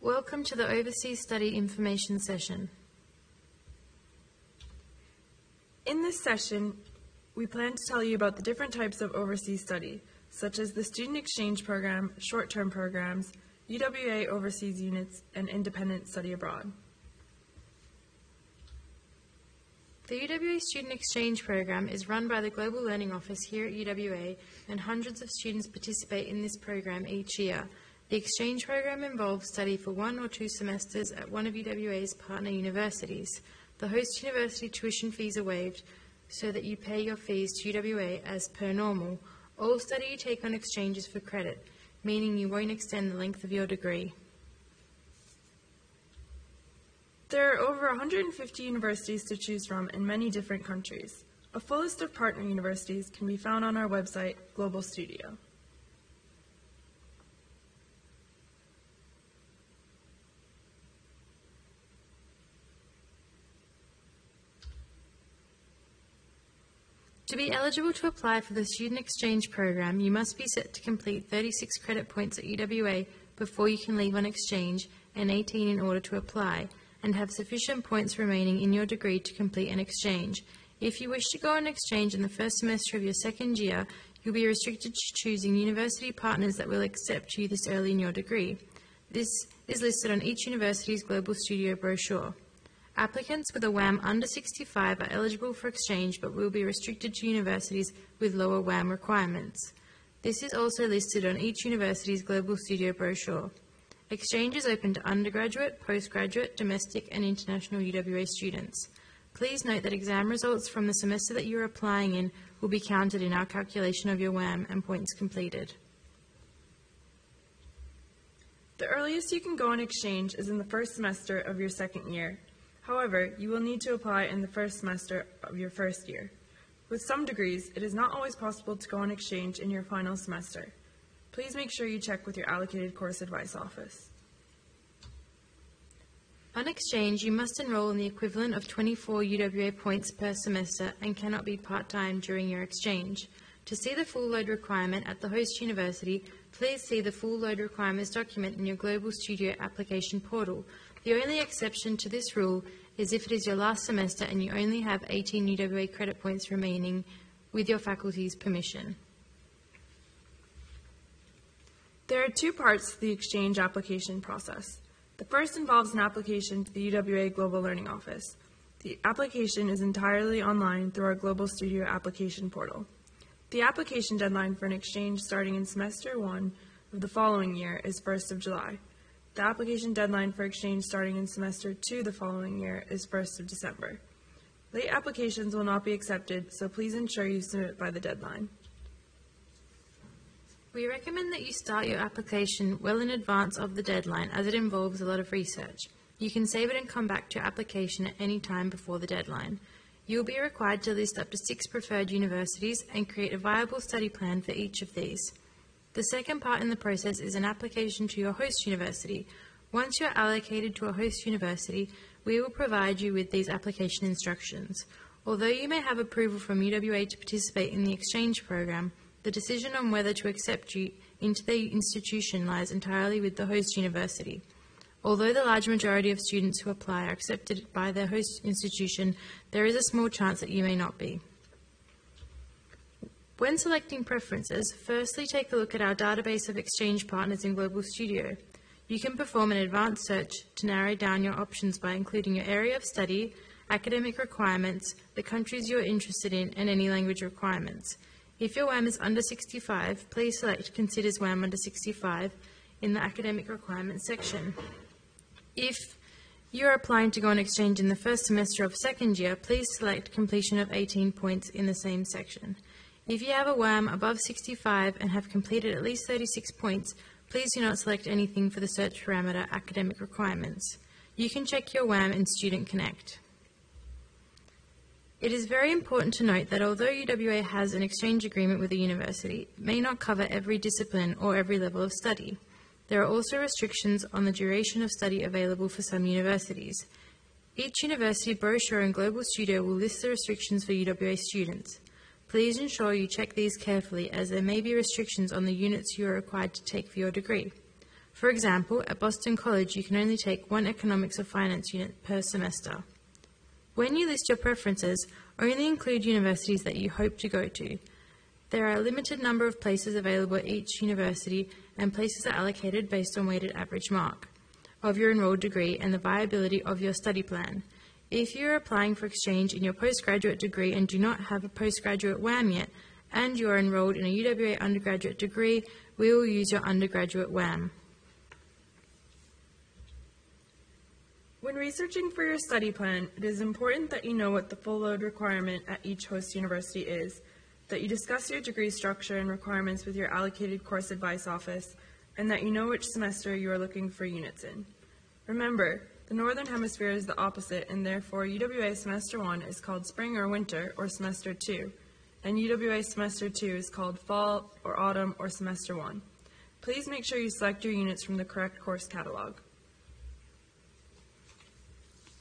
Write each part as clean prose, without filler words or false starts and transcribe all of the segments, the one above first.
Welcome to the Overseas Study Information Session. In this session, we plan to tell you about the different types of overseas study, such as the Student Exchange Program, short-term programs, UWA overseas units, and independent study abroad. The UWA Student Exchange Program is run by the Global Learning Office here at UWA, and hundreds of students participate in this program each year. The exchange program involves study for 1 or 2 semesters at one of UWA's partner universities. The host university tuition fees are waived so that you pay your fees to UWA as per normal. All study you take on exchange is for credit, meaning you won't extend the length of your degree. There are over 150 universities to choose from in many different countries. A full list of partner universities can be found on our website, Global Studio. To be eligible to apply for the Student Exchange Program, you must be set to complete 36 credit points at UWA before you can leave on exchange and 18 in order to apply, and have sufficient points remaining in your degree to complete an exchange. If you wish to go on exchange in the first semester of your second year, you'll be restricted to choosing university partners that will accept you this early in your degree. This is listed on each university's Global Studio brochure. Applicants with a WAM under 65 are eligible for exchange but will be restricted to universities with lower WAM requirements. This is also listed on each university's Global Studio brochure. Exchange is open to undergraduate, postgraduate, domestic and international UWA students. Please note that exam results from the semester that you are applying in will be counted in our calculation of your WAM and points completed. The earliest you can go on exchange is in the first semester of your second year. However, you will need to apply in the first semester of your first year. With some degrees, it is not always possible to go on exchange in your final semester. Please make sure you check with your allocated course advice office. On exchange, you must enroll in the equivalent of 24 UWA points per semester and cannot be part-time during your exchange. To see the full load requirement at the host university, please see the full load requirements document in your Global Studio application portal. The only exception to this rule is if it is your last semester and you only have 18 UWA credit points remaining with your faculty's permission. There are 2 parts to the exchange application process. The first involves an application to the UWA Global Learning Office. The application is entirely online through our Global Studio application portal. The application deadline for an exchange starting in semester 1 of the following year is 1st of July. The application deadline for exchange starting in semester 2 the following year is 1st of December. Late applications will not be accepted, so please ensure you submit by the deadline. We recommend that you start your application well in advance of the deadline, as it involves a lot of research. You can save it and come back to your application at any time before the deadline. You will be required to list up to 6 preferred universities and create a viable study plan for each of these. The second part in the process is an application to your host university. Once you are allocated to a host university, we will provide you with these application instructions. Although you may have approval from UWA to participate in the exchange program, the decision on whether to accept you into the institution lies entirely with the host university. Although the large majority of students who apply are accepted by their host institution, there is a small chance that you may not be. When selecting preferences, firstly take a look at our database of exchange partners in Global Studio. You can perform an advanced search to narrow down your options by including your area of study, academic requirements, the countries you are interested in, and any language requirements. If your WAM is under 65, please select Considers WAM under 65 in the academic requirements section. If you are applying to go on exchange in the first semester of second year, please select Completion of 18 points in the same section. If you have a WAM above 65 and have completed at least 36 points, please do not select anything for the search parameter Academic Requirements. You can check your WAM in Student Connect. It is very important to note that although UWA has an exchange agreement with a university, it may not cover every discipline or every level of study. There are also restrictions on the duration of study available for some universities. Each university brochure in Global Studio will list the restrictions for UWA students. Please ensure you check these carefully, as there may be restrictions on the units you are required to take for your degree. For example, at Boston College, you can only take one Economics or Finance unit per semester. When you list your preferences, only include universities that you hope to go to. There are a limited number of places available at each university, and places are allocated based on weighted average mark of your enrolled degree and the viability of your study plan. If you are applying for exchange in your postgraduate degree and do not have a postgraduate WAM yet, and you are enrolled in a UWA undergraduate degree, we will use your undergraduate WAM. When researching for your study plan, it is important that you know what the full load requirement at each host university is, that you discuss your degree structure and requirements with your allocated course advice office, and that you know which semester you are looking for units in. Remember, the Northern Hemisphere is the opposite, and therefore UWA Semester 1 is called Spring or Winter or Semester 2, and UWA Semester 2 is called Fall or Autumn or Semester 1. Please make sure you select your units from the correct course catalog.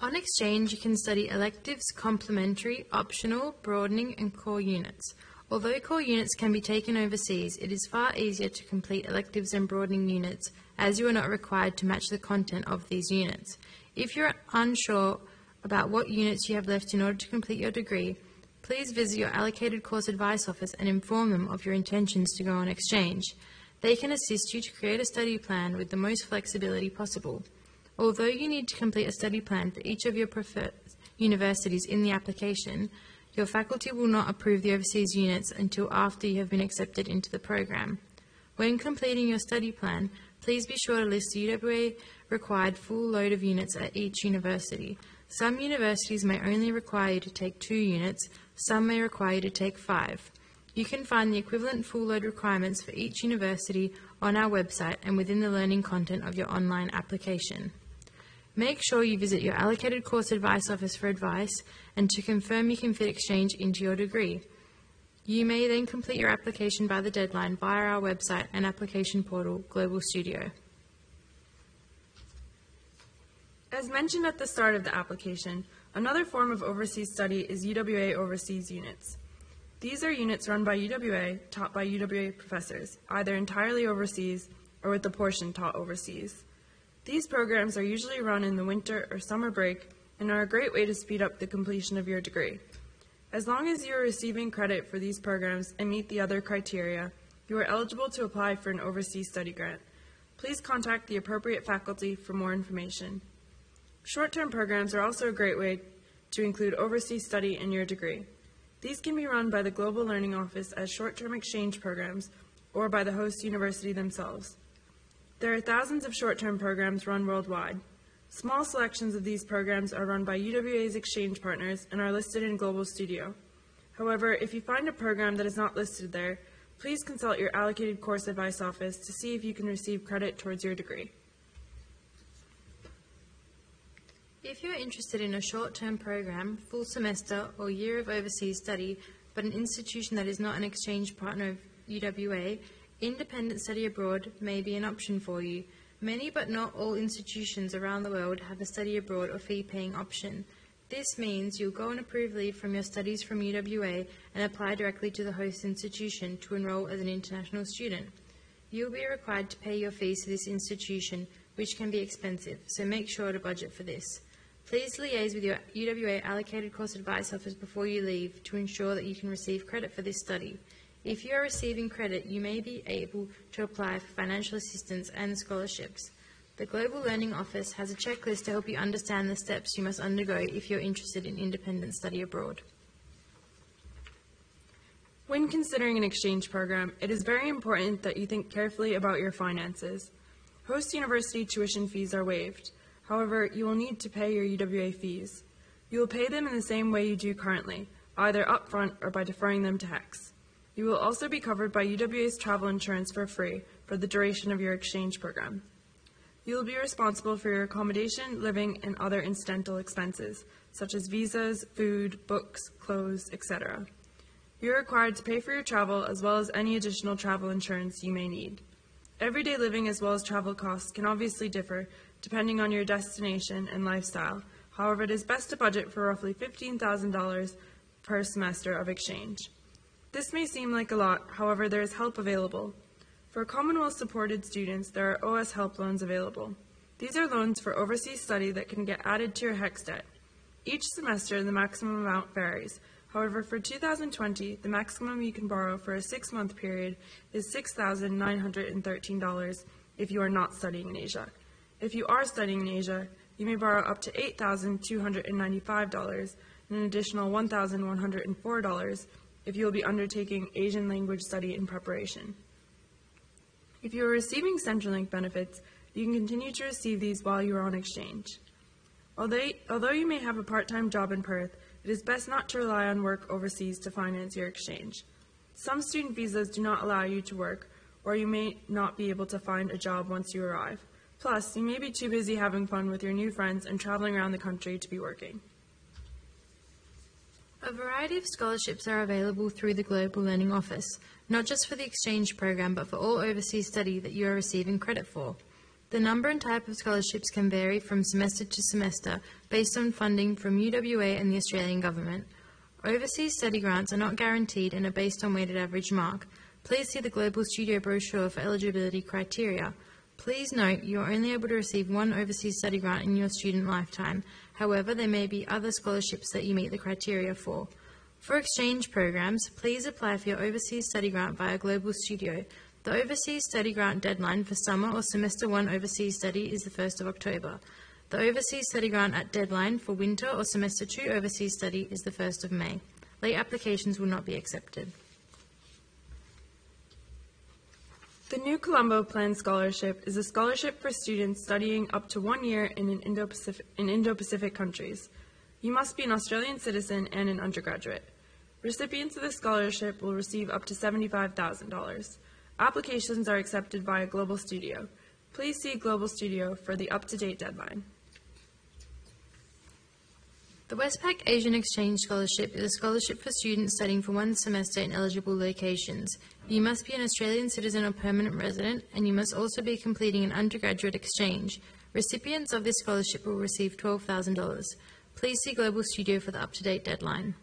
On exchange, you can study electives, complementary, optional, broadening, and core units. Although core units can be taken overseas, it is far easier to complete electives and broadening units, as you are not required to match the content of these units. If you are unsure about what units you have left in order to complete your degree, please visit your allocated course advice office and inform them of your intentions to go on exchange. They can assist you to create a study plan with the most flexibility possible. Although you need to complete a study plan for each of your preferred universities in the application, your faculty will not approve the overseas units until after you have been accepted into the program. When completing your study plan, please be sure to list the UWA required full load of units at each university. Some universities may only require you to take 2 units, some may require you to take 5. You can find the equivalent full load requirements for each university on our website and within the learning content of your online application. Make sure you visit your allocated course advice office for advice and to confirm you can fit exchange into your degree. You may then complete your application by the deadline via our website and application portal, Global Studio. As mentioned at the start of the application, another form of overseas study is UWA Overseas Units. These are units run by UWA, taught by UWA professors, either entirely overseas or with a portion taught overseas. These programs are usually run in the winter or summer break and are a great way to speed up the completion of your degree. As long as you are receiving credit for these programs and meet the other criteria, you are eligible to apply for an overseas study grant. Please contact the appropriate faculty for more information. Short-term programs are also a great way to include overseas study in your degree. These can be run by the Global Learning Office as short-term exchange programs or by the host university themselves. There are thousands of short-term programs run worldwide. Small selections of these programs are run by UWA's exchange partners and are listed in Global Studio. However, if you find a program that is not listed there, please consult your allocated course advice office to see if you can receive credit towards your degree. If you are interested in a short-term program, full semester, or year of overseas study, but an institution that is not an exchange partner of UWA, independent study abroad may be an option for you. Many but not all institutions around the world have a study abroad or fee-paying option. This means you'll go on approved leave from your studies from UWA and apply directly to the host institution to enroll as an international student. You'll be required to pay your fees to this institution, which can be expensive, so make sure to budget for this. Please liaise with your UWA allocated course advice office before you leave to ensure that you can receive credit for this study. If you are receiving credit, you may be able to apply for financial assistance and scholarships. The Global Learning Office has a checklist to help you understand the steps you must undergo if you're interested in independent study abroad. When considering an exchange program, it is very important that you think carefully about your finances. Host university tuition fees are waived. However, you will need to pay your UWA fees. You will pay them in the same way you do currently, either upfront or by deferring them to HECS. You will also be covered by UWA's travel insurance for free for the duration of your exchange program. You will be responsible for your accommodation, living, and other incidental expenses, such as visas, food, books, clothes, etc. You are required to pay for your travel as well as any additional travel insurance you may need. Everyday living as well as travel costs can obviously differ depending on your destination and lifestyle. However, it is best to budget for roughly $15,000 per semester of exchange. This may seem like a lot, however, there is help available. For Commonwealth-supported students, there are OS Help loans available. These are loans for overseas study that can get added to your HECS debt. Each semester, the maximum amount varies. However, for 2020, the maximum you can borrow for a 6-month period is $6,913 if you are not studying in Asia. If you are studying in Asia, you may borrow up to $8,295 and an additional $1,104 if you will be undertaking Asian language study in preparation. If you are receiving Centrelink benefits, you can continue to receive these while you are on exchange. Although you may have a part-time job in Perth, it is best not to rely on work overseas to finance your exchange. Some student visas do not allow you to work, or you may not be able to find a job once you arrive. Plus, you may be too busy having fun with your new friends and traveling around the country to be working. A variety of scholarships are available through the Global Learning Office, not just for the exchange program, but for all overseas study that you are receiving credit for. The number and type of scholarships can vary from semester to semester based on funding from UWA and the Australian Government. Overseas study grants are not guaranteed and are based on weighted average mark. Please see the Global Studio brochure for eligibility criteria. Please note you are only able to receive one overseas study grant in your student lifetime. However, there may be other scholarships that you meet the criteria for. For exchange programs, please apply for your overseas study grant via Global Studio. The overseas study grant deadline for summer or semester 1 overseas study is the 1st of October. The overseas study grant at deadline for winter or semester 2 overseas study is the 1st of May. Late applications will not be accepted. The New Colombo Plan Scholarship is a scholarship for students studying up to 1 year in Indo-Pacific countries. You must be an Australian citizen and an undergraduate. Recipients of this scholarship will receive up to $75,000. Applications are accepted via Global Studio. Please see Global Studio for the up-to-date deadline. The Westpac Asian Exchange Scholarship is a scholarship for students studying for 1 semester in eligible locations. You must be an Australian citizen or permanent resident, and you must also be completing an undergraduate exchange. Recipients of this scholarship will receive $12,000. Please see Global Studio for the up-to-date deadline.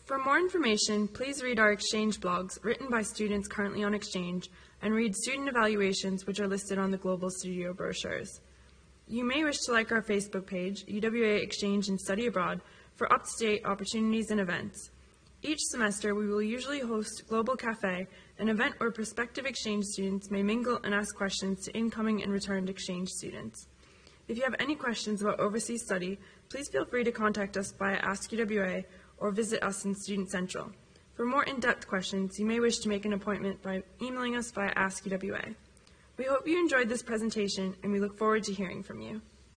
For more information, please read our exchange blogs written by students currently on exchange and read student evaluations which are listed on the Global Studio brochures. You may wish to like our Facebook page, UWA Exchange and Study Abroad, for up-to-date opportunities and events. Each semester, we will usually host Global Cafe, an event where prospective exchange students may mingle and ask questions to incoming and returned exchange students. If you have any questions about overseas study, please feel free to contact us via Ask UWA or visit us in Student Central. For more in-depth questions, you may wish to make an appointment by emailing us via Ask UWA. We hope you enjoyed this presentation, and we look forward to hearing from you.